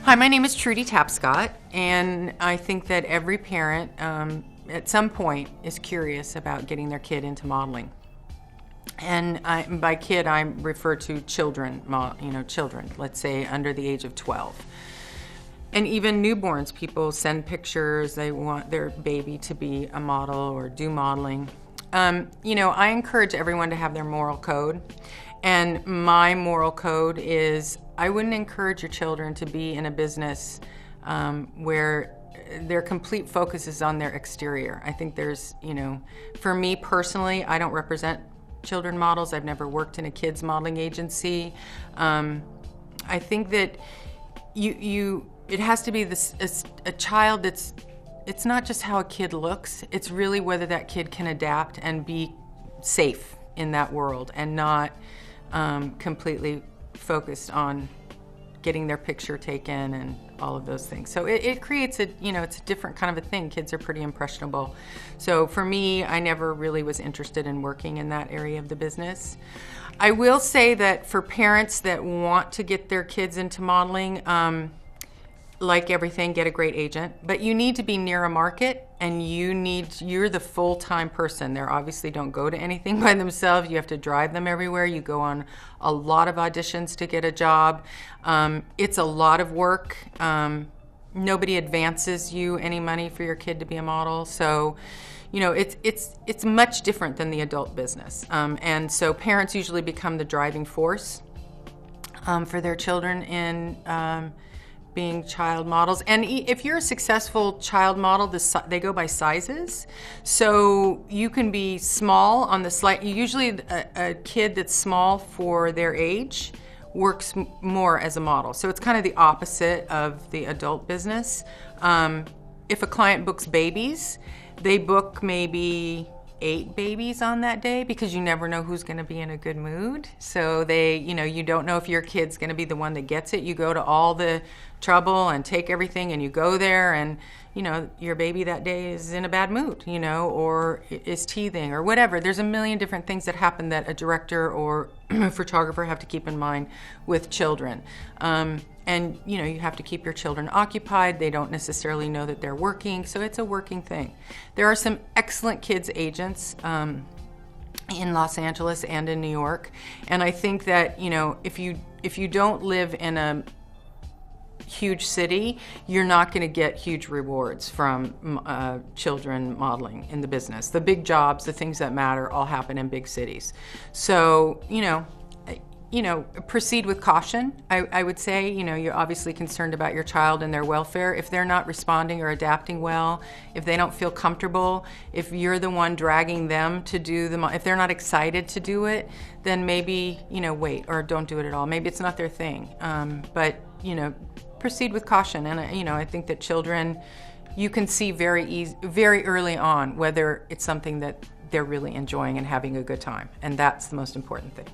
Hi, my name is Trudi Tapscott, and I think that every parent at some point is curious about getting their kid into modeling. And by kid, I refer to children, children, let's say under the age of 12. And even newborns, people send pictures, they want their baby to be a model or do modeling. I encourage everyone to have their moral code. And my moral code is I wouldn't encourage your children to be in a business where their complete focus is on their exterior. I think there's, for me personally, I don't represent children models. I've never worked in a kids modeling agency. I think that it has to be a child it's not just how a kid looks, it's really whether that kid can adapt and be safe in that world and not completely focused on getting their picture taken and all of those things. So it creates it's a different kind of a thing. Kids are pretty impressionable. So for me, I never really was interested in working in that area of the business. I will say that for parents that want to get their kids into modeling, like everything, get a great agent, but you need to be near a market and you're the full-time person. They obviously don't go to anything by themselves. You have to drive them everywhere. You go on a lot of auditions to get a job. It's a lot of work. Nobody advances you any money for your kid to be a model. So, it's much different than the adult business. And so parents usually become the driving force for their children in being child models. And if you're a successful child model, they go by sizes. So you can be small on the slight. Usually a kid that's small for their age works more as a model. So it's kind of the opposite of the adult business. If a client books babies, they book maybe 8 babies on that day because you never know who's going to be in a good mood. So you don't know if your kid's going to be the one that gets it. You go to all the trouble and take everything and you go there and, your baby that day is in a bad mood, or is teething or whatever. There's a million different things that happen that a director or a photographer have to keep in mind with children. And you have to keep your children occupied. They don't necessarily know that they're working, so it's a working thing. There are some excellent kids agents in Los Angeles and in New York, and I think that if you don't live in a huge city, you're not going to get huge rewards from children modeling in the business. The big jobs, the things that matter, all happen in big cities. So proceed with caution. I would say, you're obviously concerned about your child and their welfare. If they're not responding or adapting well, if they don't feel comfortable, if you're the one dragging them to do if they're not excited to do it, then maybe, wait or don't do it at all. Maybe it's not their thing. But proceed with caution. And, I think that children, you can see very early on whether it's something that they're really enjoying and having a good time. And that's the most important thing.